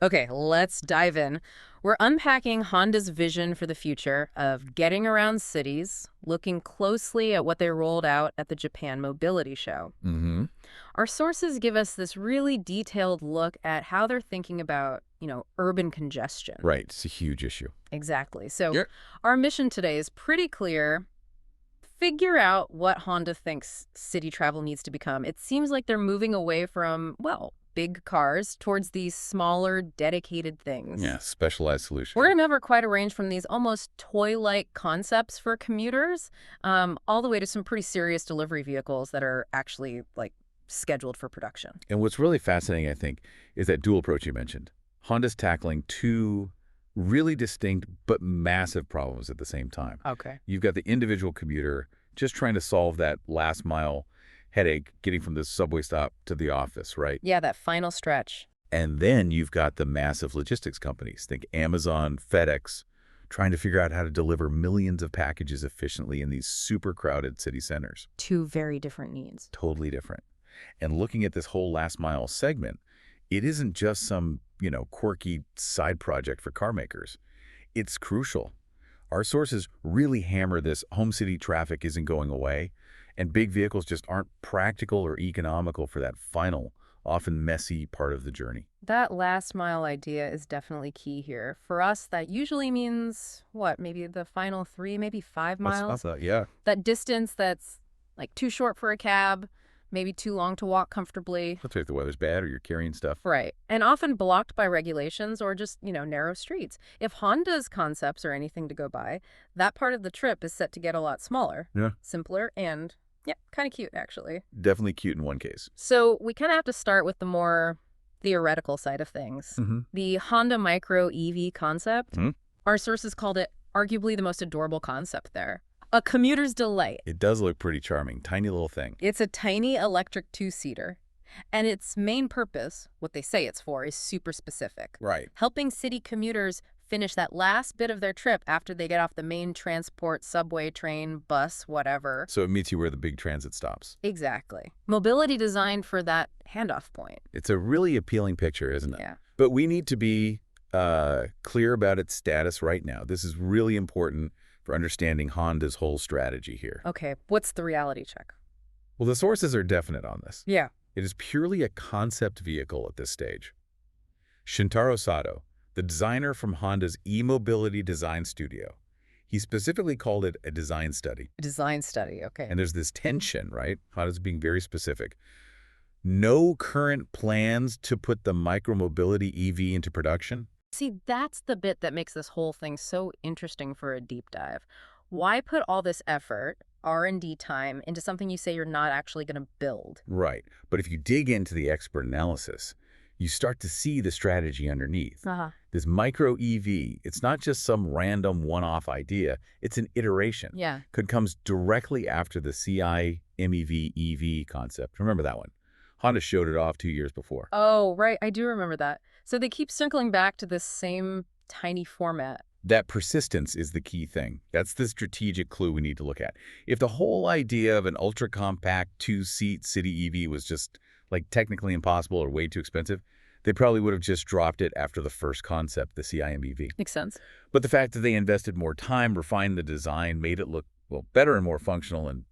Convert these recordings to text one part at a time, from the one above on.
Okay, let's dive in. We're unpacking Honda's vision for the future of getting around cities, looking closely at what they rolled out at the Japan Mobility Show. Mm-hmm. Our sources give us this really detailed look at how they're thinking about, urban congestion. Right. It's a huge issue. Exactly. So Yeah. our mission today is pretty clear. Figure out what Honda thinks city travel needs to become. It seems like they're moving away from, well, big cars towards these smaller, dedicated things. Yeah. Specialized solution. We're going to cover quite a range from these almost toy-like concepts for commuters, all the way to some pretty serious delivery vehicles that are actually, scheduled for production. And what's really fascinating, I think, is that dual approach you mentioned. Honda's tackling two really distinct but massive problems at the same time. Okay. You've got the individual commuter just trying to solve that last mile headache getting from the subway stop to the office, right? Yeah, that final stretch. And then you've got the massive logistics companies, think Amazon, FedEx, trying to figure out how to deliver millions of packages efficiently in these super crowded city centers. Two very different needs. Totally different. And looking at this whole last mile segment, it isn't just some, quirky side project for car makers. It's crucial. Our sources really hammer this home city traffic isn't going away, and big vehicles just aren't practical or economical for that final, often messy part of the journey. That last mile idea is definitely key here. For us, that usually means, what, maybe the final 3, maybe 5 miles? Yeah. That distance that's, too short for a cab, maybe too long to walk comfortably. That's right, if the weather's bad or you're carrying stuff. Right. And often blocked by regulations or just, narrow streets. If Honda's concepts are anything to go by, that part of the trip is set to get a lot smaller, Yeah. simpler, and, yeah, kind of cute, actually. Definitely cute in one case. So we kind of have to start with the more theoretical side of things. Mm-hmm. The Honda Micro EV concept, Mhm. our sources called it arguably the most adorable concept there. A commuter's delight. It does look pretty charming. Tiny little thing. It's a tiny electric two-seater, and its main purpose, what they say it's for, is super specific. Right. Helping city commuters finish that last bit of their trip after they get off the main transport, subway, train, bus, whatever. So it meets you where the big transit stops. Exactly. Mobility designed for that handoff point. It's a really appealing picture, isn't it? Yeah. But we need to be clear about its status right now. This is really important for understanding Honda's whole strategy here. Okay, what's the reality check? Well, the sources are definite on this. Yeah. It is purely a concept vehicle at this stage. Shintaro Sato, the designer from Honda's e-mobility design studio, he specifically called it a design study. Design study, okay. And there's this tension, right? Honda's being very specific. No current plans to put the micromobility EV into production. See, that's the bit that makes this whole thing so interesting for a deep dive. Why put all this effort, R&D time, into something you say you're not actually going to build? Right. But if you dig into the expert analysis, you start to see the strategy underneath. Uh-huh. This micro EV, it's not just some random one-off idea. It's an iteration. Yeah. Comes directly after the CI MEV EV concept. Remember that one? Honda showed it off 2 years before. Oh, right. I do remember that. So they keep circling back to this same tiny format. That persistence is the key thing. That's the strategic clue we need to look at. If the whole idea of an ultra-compact two-seat city EV was just technically impossible or way too expensive, they probably would have just dropped it after the first concept, the CI-MEV. Makes sense. But the fact that they invested more time, refined the design, made it look, better and more functional and,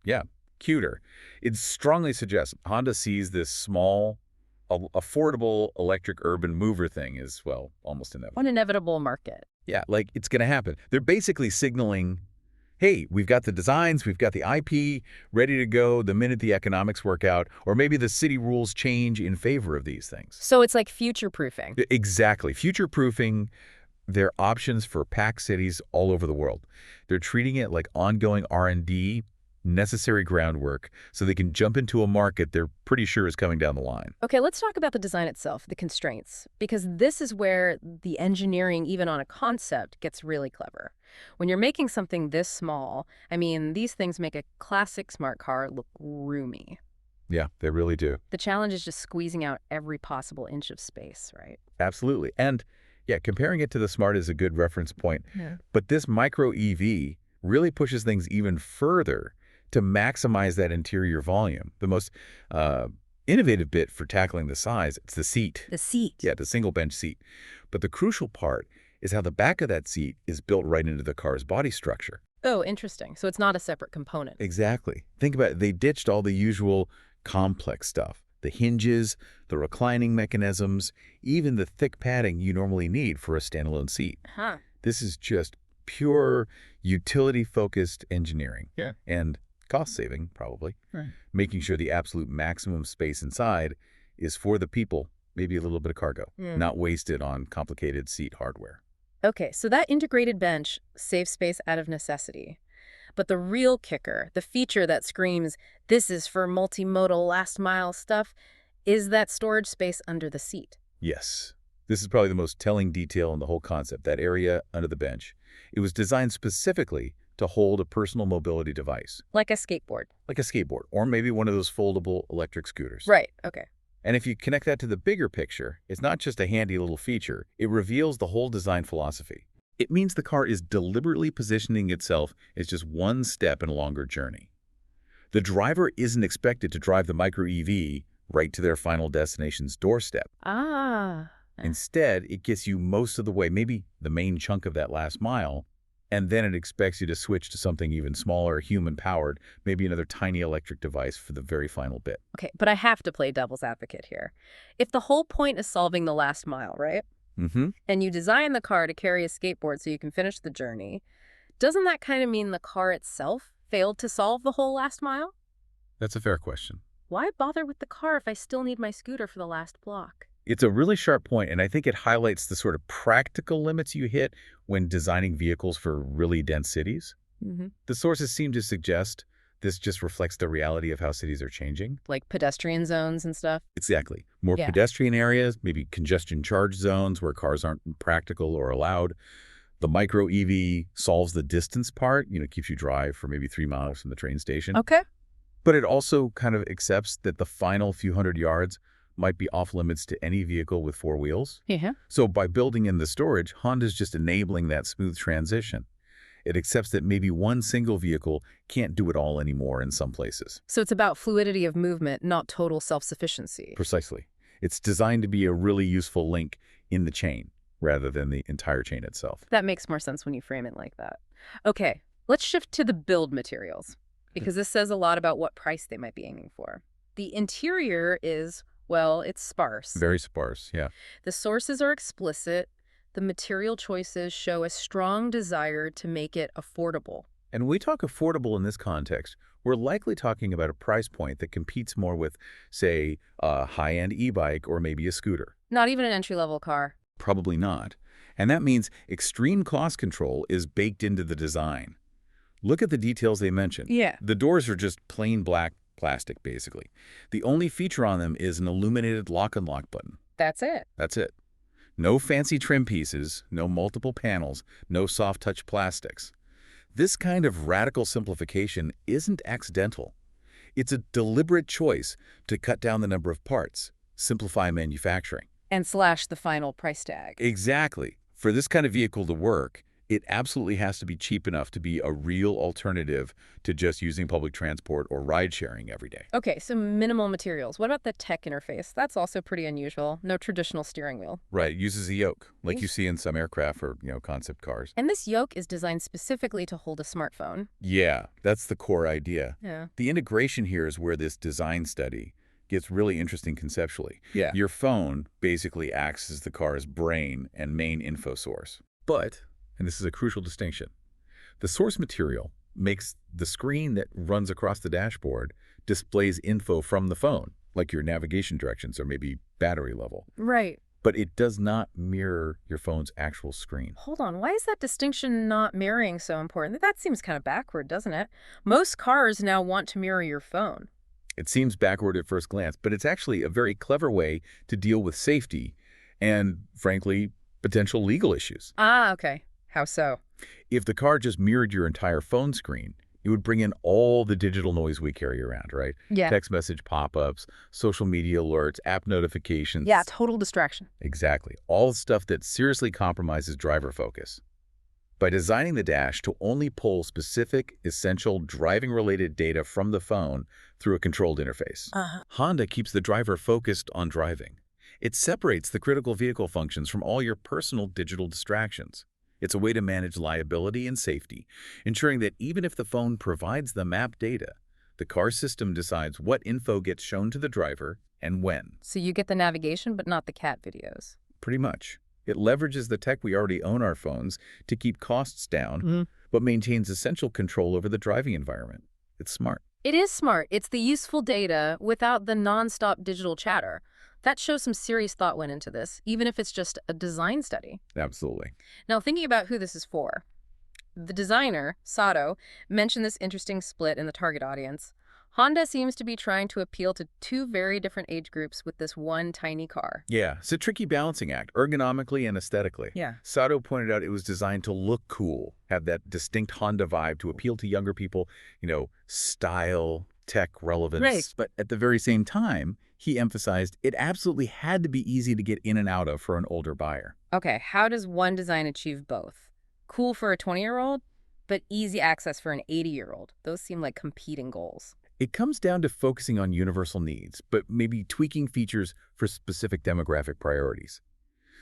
cuter, it strongly suggests Honda sees this small, affordable electric urban mover thing as, almost inevitable. An inevitable market. Yeah, it's going to happen. They're basically signaling, hey, we've got the designs, we've got the IP ready to go the minute the economics work out, or maybe the city rules change in favor of these things. So it's like future-proofing. Exactly. Future-proofing their options for packed cities all over the world. They're treating it like ongoing R&D, necessary groundwork, so they can jump into a market they're pretty sure is coming down the line. Okay, let's talk about the design itself, the constraints, because this is where the engineering, even on a concept, gets really clever. When you're making something this small, these things make a classic smart car look roomy. Yeah, they really do. The challenge is just squeezing out every possible inch of space, right? Absolutely. And yeah, comparing it to the Smart is a good reference point. Yeah. But this micro EV really pushes things even further to maximize that interior volume. The most innovative bit for tackling the size, it's the seat. The seat. Yeah, the single bench seat. But the crucial part is how the back of that seat is built right into the car's body structure. Oh, interesting. So it's not a separate component. Exactly. Think about it. They ditched all the usual complex stuff. The hinges, the reclining mechanisms, even the thick padding you normally need for a standalone seat. Huh. This is just pure utility-focused engineering. Yeah. And cost-saving, probably. Right. Making sure the absolute maximum space inside is for the people, maybe a little bit of cargo, not wasted on complicated seat hardware. Okay, so that integrated bench saves space out of necessity. But the real kicker, the feature that screams, this is for multimodal last mile stuff, is that storage space under the seat. Yes. This is probably the most telling detail in the whole concept, that area under the bench. It was designed specifically to hold a personal mobility device. Like a skateboard. Like a skateboard, or maybe one of those foldable electric scooters. Right, okay. And if you connect that to the bigger picture, it's not just a handy little feature. It reveals the whole design philosophy. It means the car is deliberately positioning itself as just one step in a longer journey. The driver isn't expected to drive the micro-EV right to their final destination's doorstep. Ah. Instead, it gets you most of the way, maybe the main chunk of that last mile, and then it expects you to switch to something even smaller, human-powered, maybe another tiny electric device for the very final bit. Okay, but I have to play devil's advocate here. If the whole point is solving the last mile, right? Mm-hmm. And you design the car to carry a skateboard so you can finish the journey, doesn't that kind of mean the car itself failed to solve the whole last mile? That's a fair question. Why bother with the car if I still need my scooter for the last block? It's a really sharp point, and I think it highlights the sort of practical limits you hit when designing vehicles for really dense cities. Mm-hmm. The sources seem to suggest this just reflects the reality of how cities are changing. Like pedestrian zones and stuff? Exactly. More Yeah. pedestrian areas, maybe congestion charge zones where cars aren't practical or allowed. The micro EV solves the distance part, keeps you drive for maybe 3 miles from the train station. Okay. But it also kind of accepts that the final few hundred yards might be off limits to any vehicle with 4 wheels. Yeah. So by building in the storage, Honda's just enabling that smooth transition. It accepts that maybe one single vehicle can't do it all anymore in some places. So it's about fluidity of movement, not total self-sufficiency. Precisely. It's designed to be a really useful link in the chain rather than the entire chain itself. That makes more sense when you frame it like that. Okay, let's shift to the build materials, because this says a lot about what price they might be aiming for. The interior is, well, it's sparse. Very sparse, yeah. The sources are explicit. The material choices show a strong desire to make it affordable. And when we talk affordable in this context, we're likely talking about a price point that competes more with, say, a high-end e-bike or maybe a scooter. Not even an entry-level car. Probably not. And that means extreme cost control is baked into the design. Look at the details they mentioned. Yeah. The doors are just plain black plastic, basically. The only feature on them is an illuminated lock-and-lock button. That's it. That's it. No fancy trim pieces, no multiple panels, no soft-touch plastics. This kind of radical simplification isn't accidental. It's a deliberate choice to cut down the number of parts, simplify manufacturing. And slash the final price tag. Exactly. For this kind of vehicle to work, it absolutely has to be cheap enough to be a real alternative to just using public transport or ride-sharing every day. Okay, so minimal materials. What about the tech interface? That's also pretty unusual. No traditional steering wheel. Right. It uses a yoke, like you see in some aircraft or, concept cars. And this yoke is designed specifically to hold a smartphone. Yeah, that's the core idea. Yeah. The integration here is where this design study gets really interesting conceptually. Yeah. Your phone basically acts as the car's brain and main info source. But, and this is a crucial distinction, the source material makes the screen that runs across the dashboard displays info from the phone, like your navigation directions or maybe battery level. Right. But it does not mirror your phone's actual screen. Hold on. Why is that distinction not mirroring so important? That seems kind of backward, doesn't it? Most cars now want to mirror your phone. It seems backward at first glance, but it's actually a very clever way to deal with safety and, frankly, potential legal issues. Ah, okay. How so? If the car just mirrored your entire phone screen, it would bring in all the digital noise we carry around, right? Yeah. Text message pop-ups, social media alerts, app notifications. Yeah, total distraction. Exactly. All the stuff that seriously compromises driver focus. By designing the dash to only pull specific, essential driving-related data from the phone through a controlled interface, Honda keeps the driver focused on driving. It separates the critical vehicle functions from all your personal digital distractions. It's a way to manage liability and safety, ensuring that even if the phone provides the map data, the car system decides what info gets shown to the driver and when. So you get the navigation, but not the cat videos. Pretty much. It leverages the tech we already own our phones to keep costs down, but maintains essential control over the driving environment. It's smart. It is smart. It's the useful data without the nonstop digital chatter. That shows some serious thought went into this, even if it's just a design study. Absolutely. Now, thinking about who this is for, the designer, Sato, mentioned this interesting split in the target audience. Honda seems to be trying to appeal to two very different age groups with this one tiny car. Yeah, it's a tricky balancing act, ergonomically and aesthetically. Yeah. Sato pointed out it was designed to look cool, have that distinct Honda vibe to appeal to younger people, style, tech relevance. Right. But at the very same time, he emphasized it absolutely had to be easy to get in and out of for an older buyer. Okay, how does one design achieve both? Cool for a 20-year-old, but easy access for an 80-year-old. Those seem like competing goals. It comes down to focusing on universal needs, but maybe tweaking features for specific demographic priorities.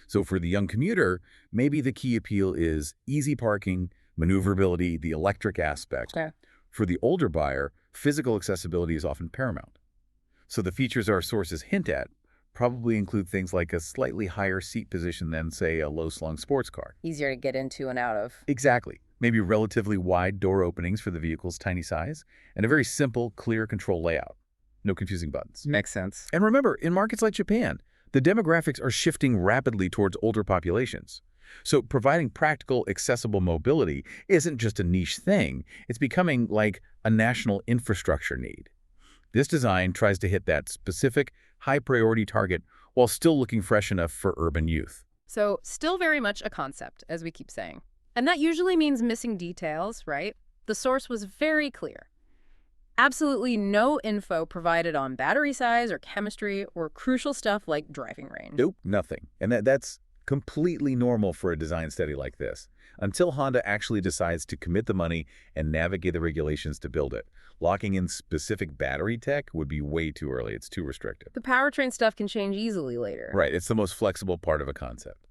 So for the young commuter, maybe the key appeal is easy parking, maneuverability, the electric aspect. Okay. For the older buyer, physical accessibility is often paramount. So the features our sources hint at probably include things like a slightly higher seat position than, say, a low-slung sports car. Easier to get into and out of. Exactly. Maybe relatively wide door openings for the vehicle's tiny size, and a very simple, clear control layout. No confusing buttons. Makes sense. And remember, in markets like Japan, the demographics are shifting rapidly towards older populations. So providing practical, accessible mobility isn't just a niche thing. It's becoming like a national infrastructure need. This design tries to hit that specific, high-priority target while still looking fresh enough for urban youth. So still very much a concept, as we keep saying. And that usually means missing details, right? The source was very clear. Absolutely no info provided on battery size or chemistry or crucial stuff like driving range. Nope, nothing. And that's completely normal for a design study like this, until Honda actually decides to commit the money and navigate the regulations to build it. Locking in specific battery tech would be way too early. It's too restrictive. The powertrain stuff can change easily later. Right, it's the most flexible part of a concept.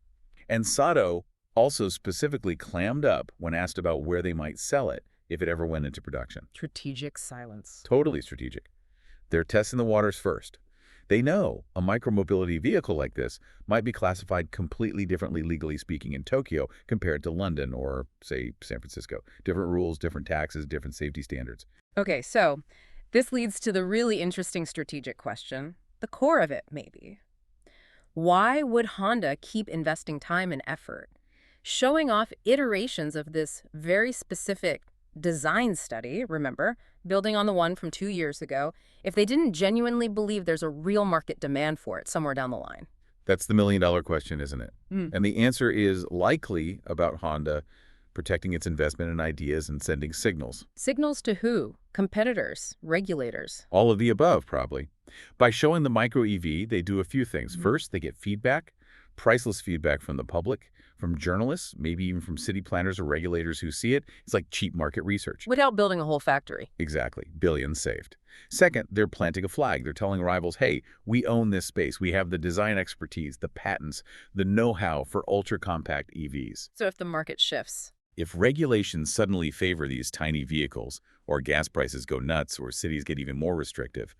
And Sato also specifically clammed up when asked about where they might sell it if it ever went into production. Strategic silence. Totally strategic. They're testing the waters first. They know a micromobility vehicle like this might be classified completely differently, legally speaking, in Tokyo compared to London or, say, San Francisco. Different rules, different taxes, different safety standards. Okay, so this leads to the really interesting strategic question, the core of it, maybe. Why would Honda keep investing time and effort, showing off iterations of this very specific design study, remember, building on the one from 2 years ago, if they didn't genuinely believe there's a real market demand for it somewhere down the line? That's the million-dollar question, isn't it? And the answer is likely about Honda protecting its investment in ideas and sending signals. Signals to who? Competitors? Regulators? All of the above, probably. By showing the micro-EV, they do a few things. First, they get feedback, priceless feedback from the public, from journalists, maybe even from city planners or regulators who see it. It's like cheap market research. Without building a whole factory. Exactly. Billions saved. Second, they're planting a flag. They're telling rivals, hey, we own this space. We have the design expertise, the patents, the know-how for ultra-compact EVs. So if the market shifts? If regulations suddenly favor these tiny vehicles, or gas prices go nuts, or cities get even more restrictive,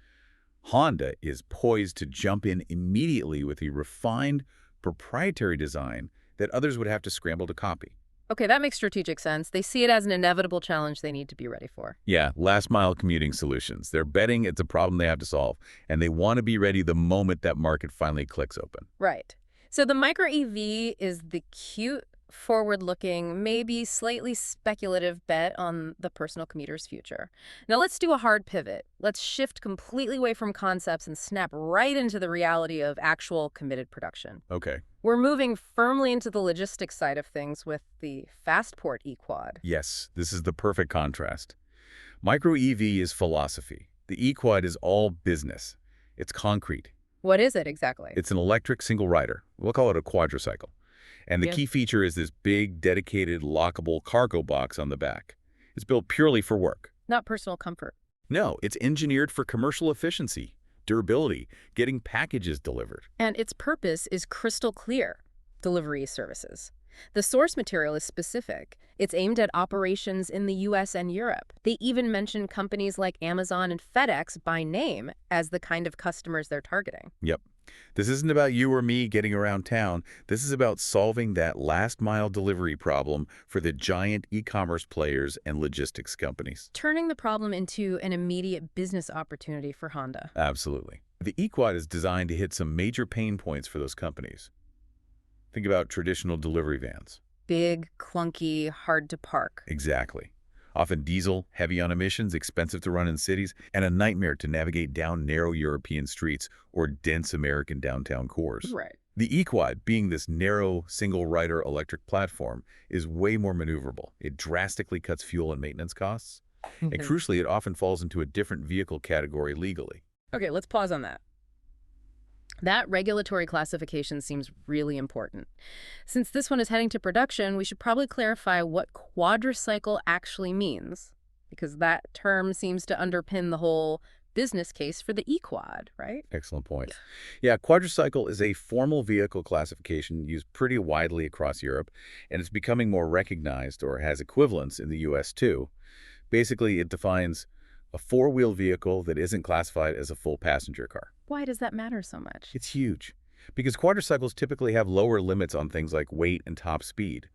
Honda is poised to jump in immediately with a refined, proprietary design that others would have to scramble to copy. Okay, that makes strategic sense. They see it as an inevitable challenge they need to be ready for. Yeah, last-mile commuting solutions. They're betting it's a problem they have to solve, and they want to be ready the moment that market finally clicks open. Right. So the micro-EV is the cute, forward-looking, maybe slightly speculative bet on the personal commuter's future. Now let's do a hard pivot. Let's shift completely away from concepts and snap right into the reality of actual committed production. Okay. We're moving firmly into the logistics side of things with the Fastport E Quad. Yes, this is the perfect contrast. Micro-EV is philosophy. The eQuad is all business. It's concrete. What is it exactly? It's an electric single rider. We'll call it a quadricycle. And the key feature is this big, dedicated, lockable cargo box on the back. It's built purely for work. Not personal comfort. No, it's engineered for commercial efficiency. durability, getting packages delivered. And its purpose is crystal clear: delivery services. The source material is specific. It's aimed at operations in the US and Europe. They even mention companies like Amazon and FedEx by name as the kind of customers they're targeting. Yep. This isn't about you or me getting around town. This is about solving that last-mile delivery problem for the giant e-commerce players and logistics companies. Turning the problem into an immediate business opportunity for Honda. Absolutely. The eQuad is designed to hit some major pain points for those companies. Think about traditional delivery vans. Big, clunky, hard to park. Exactly. Often diesel, heavy on emissions, expensive to run in cities, and a nightmare to navigate down narrow European streets or dense American downtown cores. Right. The eQuad, being this narrow, single-rider electric platform, is way more maneuverable. It drastically cuts fuel and maintenance costs. And crucially, it often falls into a different vehicle category legally. Okay, let's pause on that. That regulatory classification seems really important. Since this one is heading to production, we should probably clarify what quadricycle actually means, because that term seems to underpin the whole business case for the eQuad, right? Excellent point. Yeah, quadricycle is a formal vehicle classification used pretty widely across Europe, and it's becoming more recognized or has equivalents in the US too. Basically, it defines a four-wheel vehicle that isn't classified as a full passenger car. Why does that matter so much? It's huge, because quadricycles typically have lower limits on things like weight and top speed.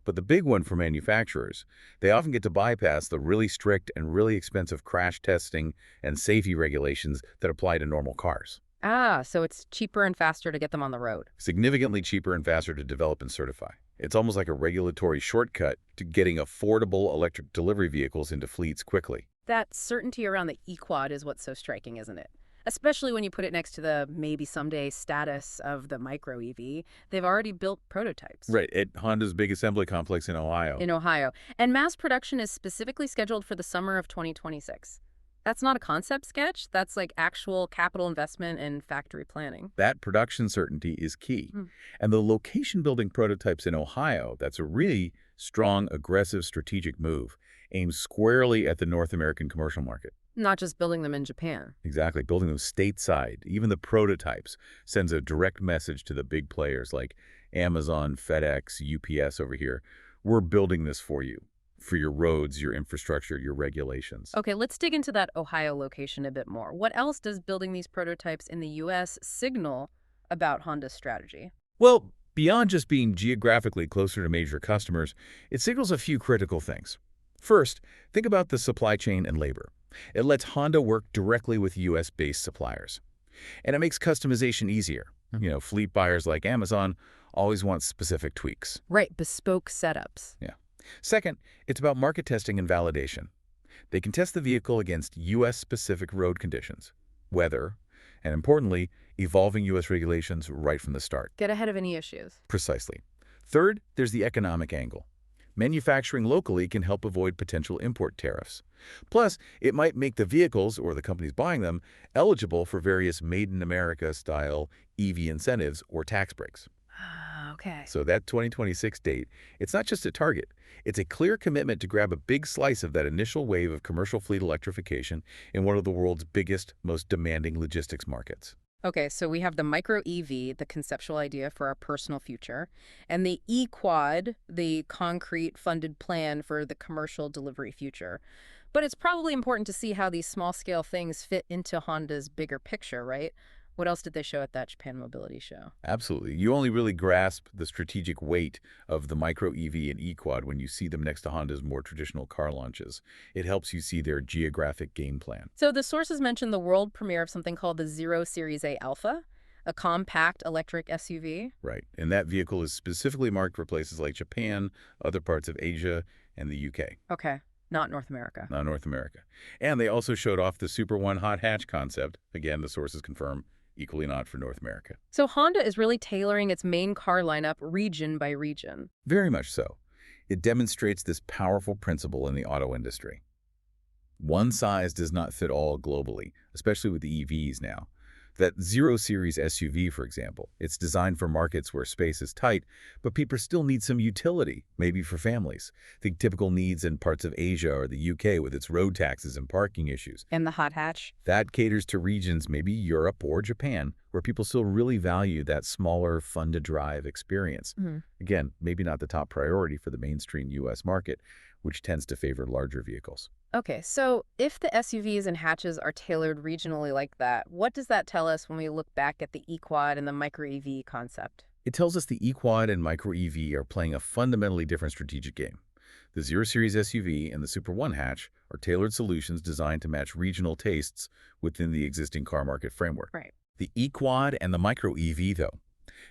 But the big one for manufacturers, they often get to bypass the really strict and really expensive crash testing and safety regulations that apply to normal cars. Ah, so it's cheaper and faster to get them on the road. Significantly cheaper and faster to develop and certify. It's almost like a regulatory shortcut to getting affordable electric delivery vehicles into fleets quickly. That certainty around the eQuad is what's so striking, isn't it? Especially when you put it next to the maybe someday status of the micro EV. They've already built prototypes. Right, at Honda's big assembly complex in Ohio. And mass production is specifically scheduled for the summer of 2026. That's not a concept sketch. That's like actual capital investment and factory planning. That production certainty is key. And the location-building prototypes in Ohio, that's a really strong, aggressive, strategic move, aimed squarely at the North American commercial market. Not just building them in Japan. Exactly, building them stateside. Even the prototypes sends a direct message to the big players like Amazon, FedEx, UPS over here. We're building this for you, for your roads, your infrastructure, your regulations. Okay, let's dig into that Ohio location a bit more. What else does building these prototypes in the U.S. signal about Honda's strategy? Well, beyond just being geographically closer to major customers, it signals a few critical things. First, think about the supply chain and labor. It lets Honda work directly with U.S.-based suppliers. And it makes customization easier. Fleet buyers like Amazon always want specific tweaks. Right, bespoke setups. Yeah. Second, it's about market testing and validation. They can test the vehicle against U.S.-specific road conditions, weather, and importantly, evolving U.S. regulations right from the start. Get ahead of any issues. Precisely. Third, there's the economic angle. Manufacturing locally can help avoid potential import tariffs. Plus, it might make the vehicles, or the companies buying them, eligible for various made-in-America-style EV incentives or tax breaks. Okay. So that 2026 date, it's not just a target. It's a clear commitment to grab a big slice of that initial wave of commercial fleet electrification in one of the world's biggest, most demanding logistics markets. Okay, so we have the micro EV, the conceptual idea for our personal future, and the eQuad, the concrete funded plan for the commercial delivery future. But it's probably important to see how these small-scale things fit into Honda's bigger picture, right? What else did they show at that Japan Mobility Show? Absolutely. You only really grasp the strategic weight of the micro EV and eQuad when you see them next to Honda's more traditional car launches. It helps you see their geographic game plan. So the sources mentioned the world premiere of something called the Zero Series A Alpha, a compact electric SUV. Right. And that vehicle is specifically marked for places like Japan, other parts of Asia, and the UK. Okay. Not North America. Not North America. And they also showed off the Super One hot hatch concept. Again, the sources confirm, equally not for North America. So Honda is really tailoring its main car lineup region by region. Very much so. It demonstrates this powerful principle in the auto industry. One size does not fit all globally, especially with the EVs now. That Zero Series SUV, for example, it's designed for markets where space is tight, but people still need some utility, maybe for families. Think typical needs in parts of Asia or the UK with its road taxes and parking issues. And the hot hatch? That caters to regions, maybe Europe or Japan, where people still really value that smaller, fun-to-drive experience. Again, maybe not the top priority for the mainstream U.S. market, which tends to favor larger vehicles. Okay, so if the SUVs and hatches are tailored regionally like that, what does that tell us when we look back at the eQuad and the micro EV concept? It tells us the eQuad and micro EV are playing a fundamentally different strategic game. The Zero Series SUV and the Super One hatch are tailored solutions designed to match regional tastes within the existing car market framework. Right. The eQuad and the micro EV, though,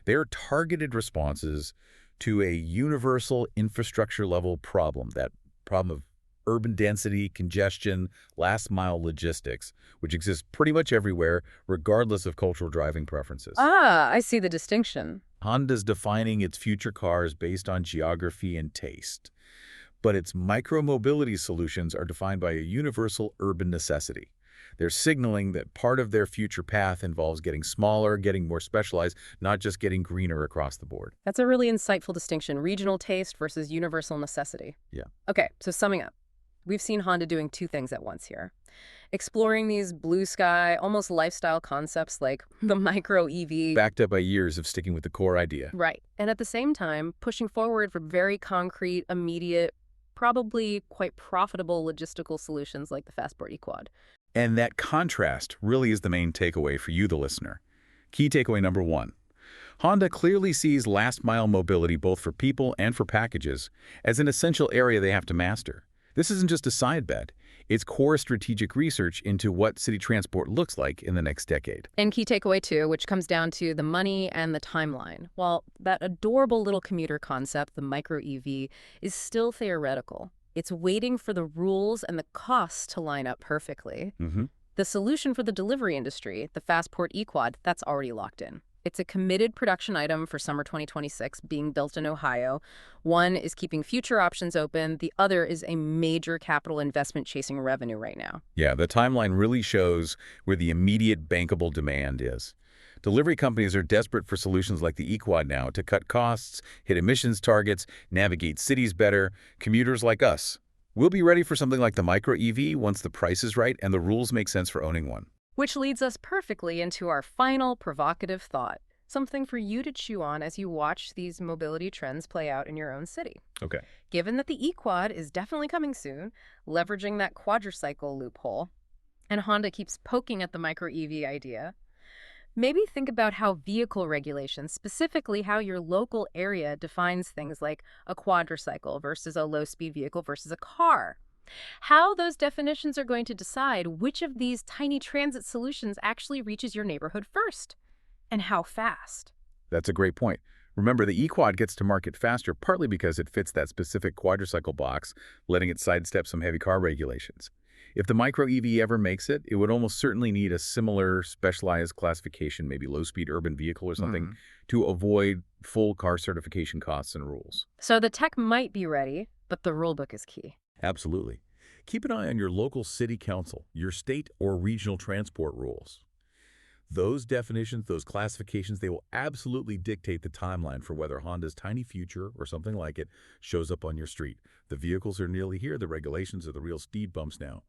they are targeted responses to a universal infrastructure-level problem, that problem of urban density, congestion, last-mile logistics, which exists pretty much everywhere, regardless of cultural driving preferences. Ah, I see the distinction. Honda's defining its future cars based on geography and taste, but its micro-mobility solutions are defined by a universal urban necessity. They're signaling that part of their future path involves getting smaller, getting more specialized, not just getting greener across the board. That's a really insightful distinction, regional taste versus universal necessity. Yeah. Okay, so summing up, we've seen Honda doing two things at once here. Exploring these blue sky, almost lifestyle concepts like the micro EV. Backed up by years of sticking with the core idea. Right. And at the same time, pushing forward for very concrete, immediate, probably quite profitable logistical solutions like the Fastport E Quad. And that contrast really is the main takeaway for you, the listener. Key takeaway number one. Honda clearly sees last-mile mobility both for people and for packages as an essential area they have to master. This isn't just a side bet. It's core strategic research into what city transport looks like in the next decade. And key takeaway two, which comes down to the money and the timeline. While that adorable little commuter concept, the micro EV, is still theoretical, it's waiting for the rules and the costs to line up perfectly. The solution for the delivery industry, the Fastport E Quad, that's already locked in. It's a committed production item for summer 2026 being built in Ohio. One is keeping future options open. The other is a major capital investment chasing revenue right now. Yeah, the timeline really shows where the immediate bankable demand is. Delivery companies are desperate for solutions like the eQuad now to cut costs, hit emissions targets, navigate cities better. Commuters like us, we'll be ready for something like the micro EV once the price is right and the rules make sense for owning one. Which leads us perfectly into our final provocative thought, something for you to chew on as you watch these mobility trends play out in your own city. Okay. Given that the eQuad is definitely coming soon, leveraging that quadricycle loophole, and Honda keeps poking at the micro EV idea, maybe think about how vehicle regulations, specifically how your local area defines things like a quadricycle versus a low-speed vehicle versus a car. How those definitions are going to decide which of these tiny transit solutions actually reaches your neighborhood first, and how fast. That's a great point. Remember, the eQuad gets to market faster partly because it fits that specific quadricycle box, letting it sidestep some heavy car regulations. If the micro EV ever makes it, it would almost certainly need a similar specialized classification, maybe low-speed urban vehicle or something, to avoid full car certification costs and rules. So the tech might be ready, but the rulebook is key. Absolutely. Keep an eye on your local city council, your state or regional transport rules. Those definitions, those classifications, they will absolutely dictate the timeline for whether Honda's tiny future or something like it shows up on your street. The vehicles are nearly here. The regulations are the real speed bumps now.